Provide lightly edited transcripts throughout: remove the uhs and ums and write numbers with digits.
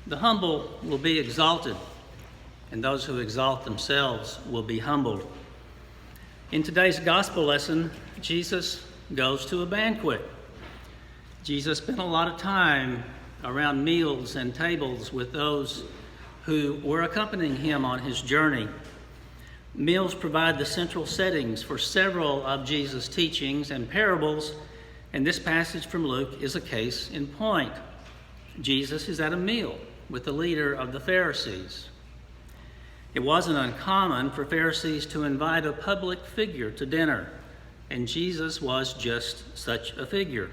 The humble will be exalted, and those who exalt themselves will be humbled. In today's gospel lesson, Jesus goes to a banquet. Jesus spent a lot of time around meals and tables with those who were accompanying him on his journey. Meals provide the central settings for several of Jesus' teachings and parables, and this passage from Luke is a case in point. Jesus is at a meal with the leader of the Pharisees. It wasn't uncommon for Pharisees to invite a public figure to dinner, and Jesus was just such a figure.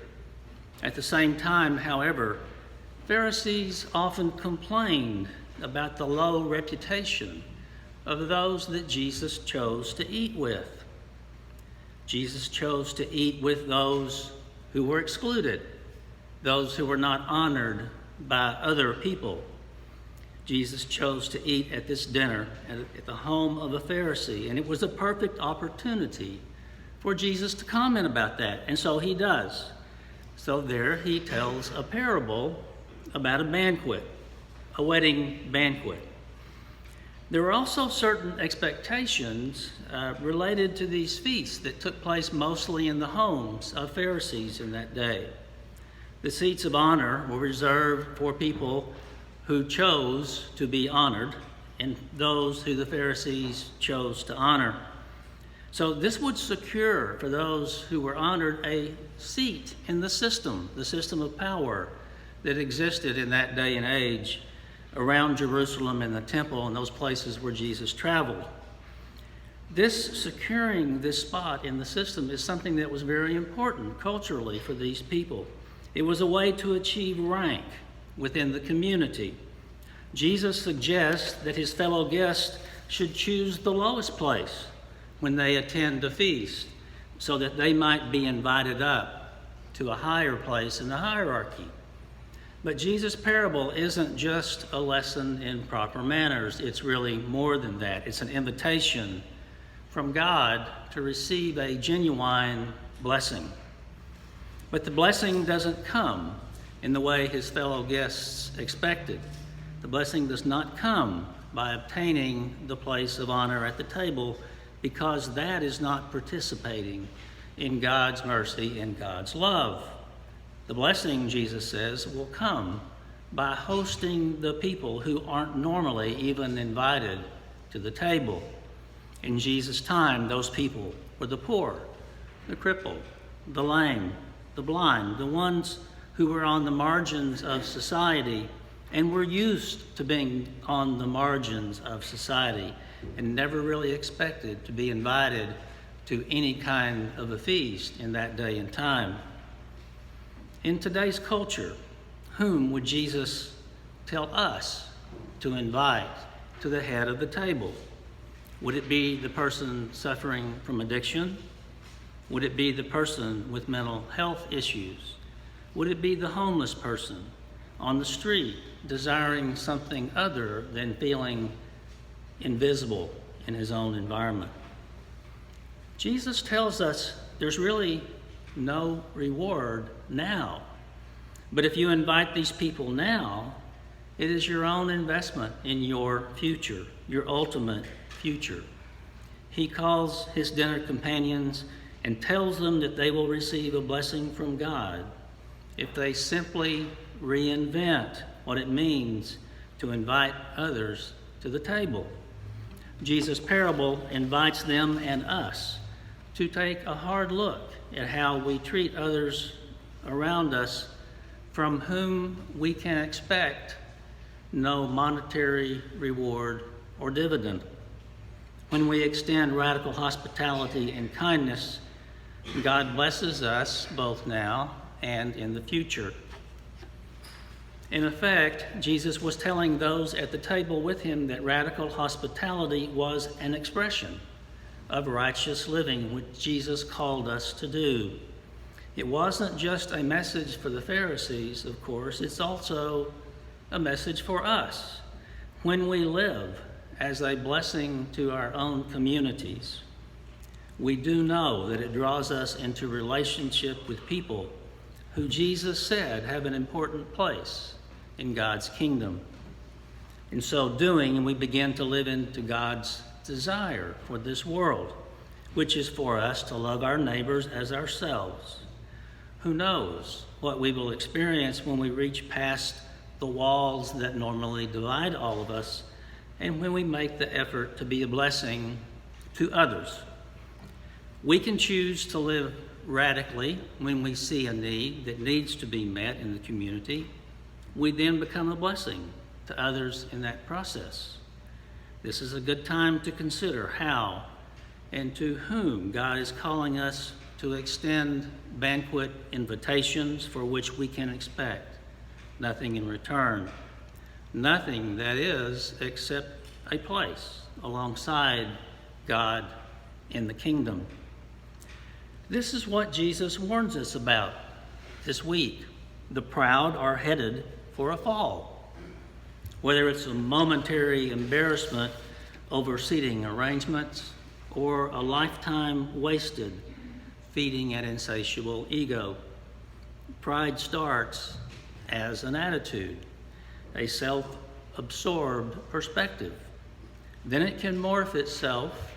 At the same time, however, Pharisees often complained about the low reputation of those that Jesus chose to eat with. Jesus chose to eat with those who were excluded, those who were not honored by other people. Jesus chose to eat at this dinner at the home of a Pharisee, and it was a perfect opportunity for Jesus to comment about that, and so he does. So there he tells a parable about a banquet, a wedding banquet. There were also certain expectations related to these feasts that took place mostly in the homes of Pharisees in that day. The seats of honor were reserved for people who chose to be honored and those who the Pharisees chose to honor. So this would secure for those who were honored a seat in the system of power that existed in that day and age around Jerusalem and the temple and those places where Jesus traveled. This securing this spot in the system is something that was very important culturally for these people. It was a way to achieve rank within the community. Jesus suggests that his fellow guests should choose the lowest place when they attend a feast so that they might be invited up to a higher place in the hierarchy. But Jesus' parable isn't just a lesson in proper manners. It's really more than that. It's an invitation from God to receive a genuine blessing. But the blessing doesn't come in the way his fellow guests expected. The blessing does not come by obtaining the place of honor at the table, because that is not participating in God's mercy and God's love. The blessing, Jesus says, will come by hosting the people who aren't normally even invited to the table. In Jesus' time, those people were the poor, the crippled, the lame, the blind, the ones who were on the margins of society and were used to being on the margins of society and never really expected to be invited to any kind of a feast in that day and time. In today's culture, whom would Jesus tell us to invite to the head of the table? Would it be the person suffering from addiction? Would it be the person with mental health issues? Would it be the homeless person on the street desiring something other than feeling invisible in his own environment? Jesus tells us there's really no reward now. But if you invite these people now, it is your own investment in your future, your ultimate future. He calls his dinner companions and tells them that they will receive a blessing from God if they simply reinvent what it means to invite others to the table. Jesus' parable invites them and us to take a hard look at how we treat others around us from whom we can expect no monetary reward or dividend. When we extend radical hospitality and kindness, God blesses us both now and in the future. In effect, Jesus was telling those at the table with him that radical hospitality was an expression of righteous living, which Jesus called us to do. It wasn't just a message for the Pharisees, of course, it's also a message for us. When we live as a blessing to our own communities, we do know that it draws us into relationship with people who Jesus said have an important place in God's kingdom. In so doing, we begin to live into God's desire for this world, which is for us to love our neighbors as ourselves. Who knows what we will experience when we reach past the walls that normally divide all of us, and when we make the effort to be a blessing to others. We can choose to live radically when we see a need that needs to be met in the community. We then become a blessing to others in that process. This is a good time to consider how and to whom God is calling us to extend banquet invitations for which we can expect nothing in return. Nothing, that is, except a place alongside God in the kingdom. This is what Jesus warns us about this week. The proud are headed for a fall. Whether it's a momentary embarrassment over seating arrangements or a lifetime wasted feeding an insatiable ego, pride starts as an attitude, a self-absorbed perspective. Then it can morph itself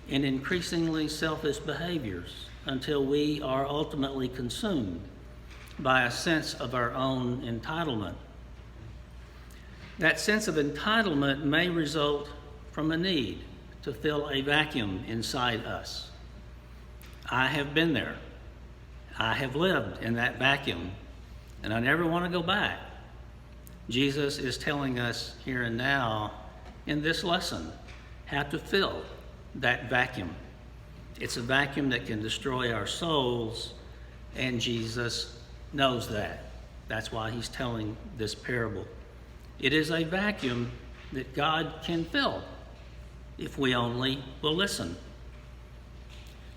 in increasingly selfish behaviors until we are ultimately consumed by a sense of our own entitlement. That sense of entitlement may result from a need to fill a vacuum inside us. I have been there. I have lived in that vacuum, and I never want to go back. Jesus is telling us here and now in this lesson how to fill that vacuum. It's a vacuum that can destroy our souls, and Jesus knows that. That's why he's telling this parable. It is a vacuum that God can fill if we only will listen.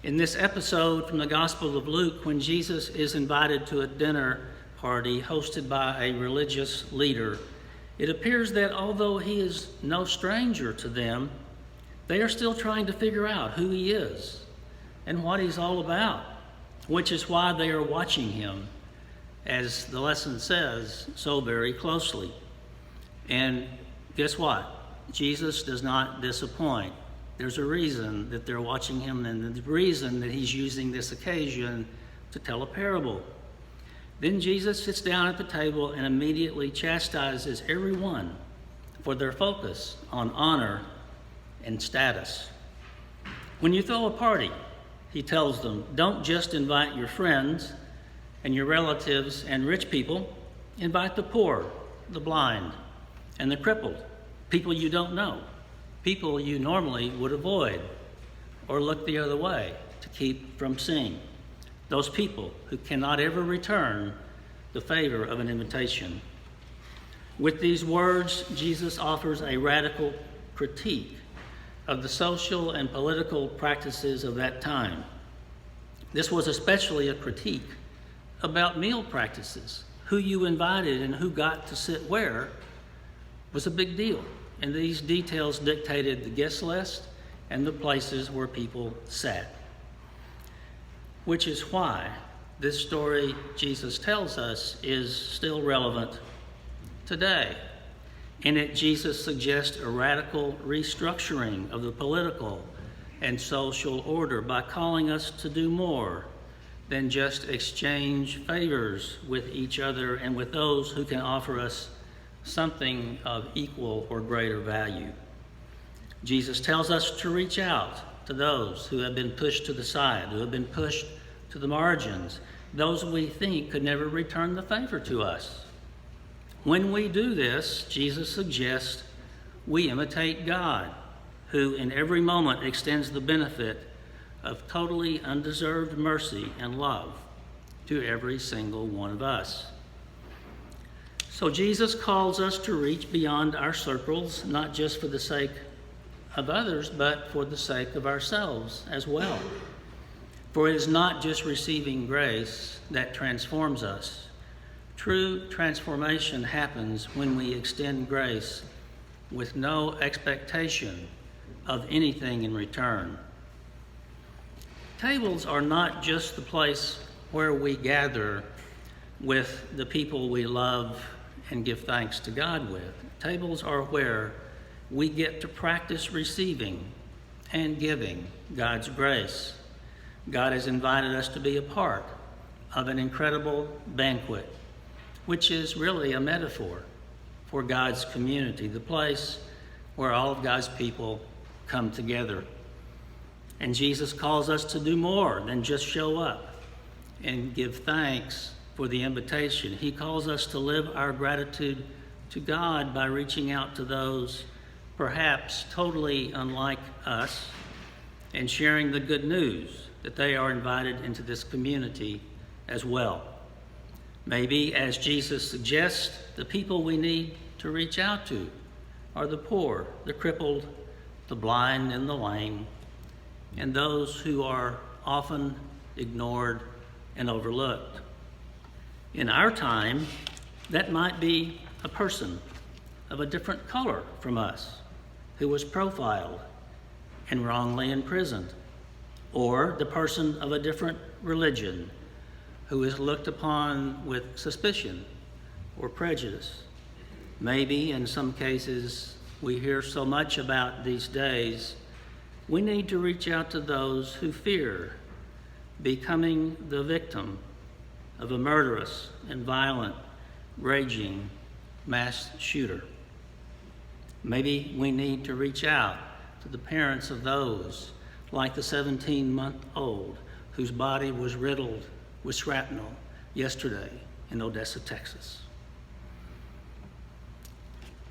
In this episode from the Gospel of Luke, when Jesus is invited to a dinner party hosted by a religious leader, it appears that although he is no stranger to them, they are still trying to figure out who he is and what he's all about, which is why they are watching him, as the lesson says, so very closely. And guess what? Jesus does not disappoint. There's a reason that they're watching him, and the reason that he's using this occasion to tell a parable. Then Jesus sits down at the table and immediately chastises everyone for their focus on honor and status. When you throw a party, he tells them, don't just invite your friends and your relatives and rich people. Invite the poor, the blind, and the crippled, people you don't know, people you normally would avoid or look the other way to keep from seeing. Those people who cannot ever return the favor of an invitation. With these words, Jesus offers a radical critique of the social and political practices of that time. This was especially a critique about meal practices. Who you invited and who got to sit where was a big deal. And these details dictated the guest list and the places where people sat. Which is why this story Jesus tells us is still relevant today. In it, Jesus suggests a radical restructuring of the political and social order by calling us to do more than just exchange favors with each other and with those who can offer us something of equal or greater value. Jesus tells us to reach out to those who have been pushed to the side, who have been pushed to the margins, those we think could never return the favor to us. When we do this, Jesus suggests we imitate God, who in every moment extends the benefit of totally undeserved mercy and love to every single one of us. So Jesus calls us to reach beyond our circles, not just for the sake of others, but for the sake of ourselves as well. For it is not just receiving grace that transforms us. True transformation happens when we extend grace with no expectation of anything in return. Tables are not just the place where we gather with the people we love and give thanks to God with. Tables are where we get to practice receiving and giving God's grace. God has invited us to be a part of an incredible banquet, which is really a metaphor for God's community, the place where all of God's people come together. And Jesus calls us to do more than just show up and give thanks for the invitation. He calls us to live our gratitude to God by reaching out to those perhaps totally unlike us and sharing the good news that they are invited into this community as well. Maybe, as Jesus suggests, the people we need to reach out to are the poor, the crippled, the blind, and the lame, and those who are often ignored and overlooked. In our time, that might be a person of a different color from us who was profiled and wrongly imprisoned, or the person of a different religion who is looked upon with suspicion or prejudice. Maybe in some cases we hear so much about these days, we need to reach out to those who fear becoming the victim of a murderous and violent, raging mass shooter. Maybe we need to reach out to the parents of those like the 17-month-old whose body was riddled with shrapnel yesterday in Odessa, Texas.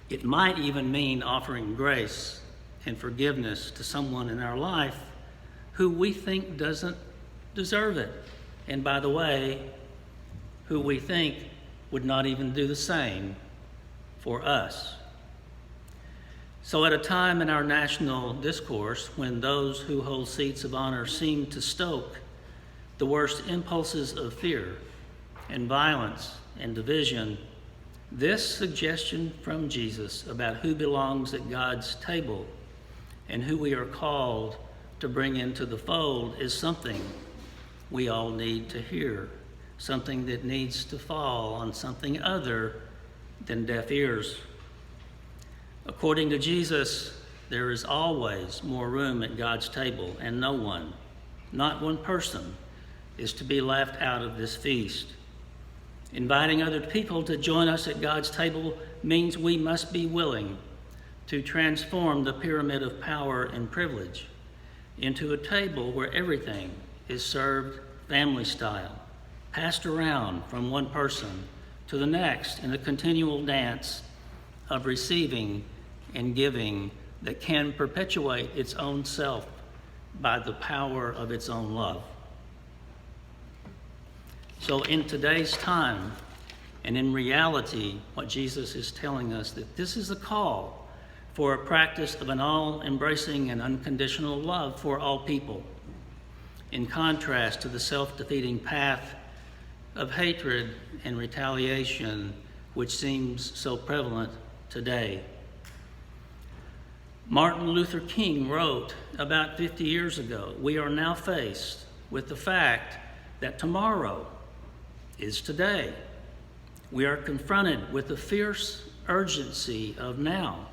It might even mean offering grace and forgiveness to someone in our life who we think doesn't deserve it. And by the way, who we think would not even do the same for us. So at a time in our national discourse when those who hold seats of honor seem to stoke the worst impulses of fear and violence and division, this suggestion from Jesus about who belongs at God's table and who we are called to bring into the fold is something we all need to hear, something that needs to fall on something other than deaf ears. According to Jesus, there is always more room at God's table, and no one, not one person, is to be left out of this feast. Inviting other people to join us at God's table means we must be willing to transform the pyramid of power and privilege into a table where everything is served family style, passed around from one person to the next in a continual dance of receiving and giving that can perpetuate its own self by the power of its own love. So in today's time, and in reality, what Jesus is telling us, that this is a call for a practice of an all-embracing and unconditional love for all people, in contrast to the self-defeating path of hatred and retaliation which seems so prevalent today. Martin Luther King wrote about 50 years ago, "We are now faced with the fact that tomorrow is today. We are confronted with the fierce urgency of now."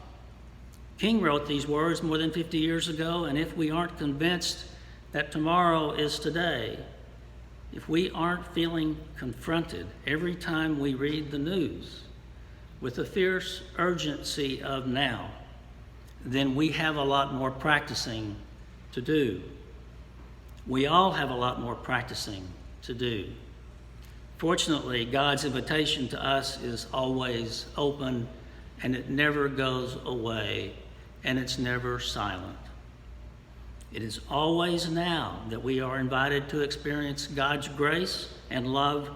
King wrote these words more than 50 years ago, and if we aren't convinced that tomorrow is today, if we aren't feeling confronted every time we read the news with the fierce urgency of now, then we have a lot more practicing to do. We all have a lot more practicing to do. Fortunately, God's invitation to us is always open, and it never goes away, and it's never silent. It is always now that we are invited to experience God's grace and love,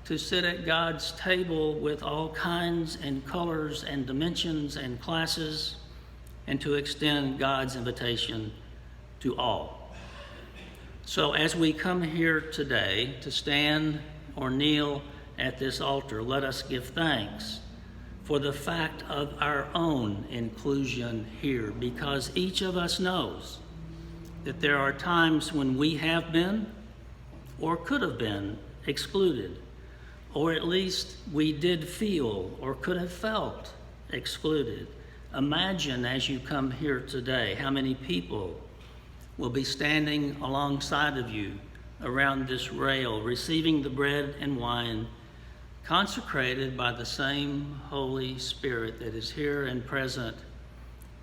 to sit at God's table with all kinds and colors and dimensions and classes, and to extend God's invitation to all. So as we come here today to stand or kneel at this altar, let us give thanks for the fact of our own inclusion here, because each of us knows that there are times when we have been or could have been excluded, or at least we did feel or could have felt excluded. Imagine as you come here today how many people will be standing alongside of you around this rail, receiving the bread and wine consecrated by the same Holy Spirit that is here and present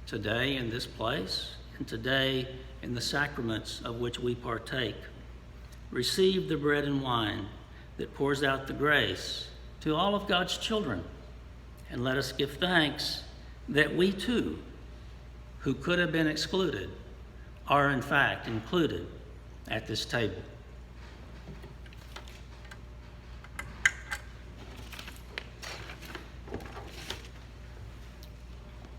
today in this place and today in the sacraments of which we partake. Receive the bread and wine that pours out the grace to all of God's children, and let us give thanks that we too, who could have been excluded, are in fact included at this table.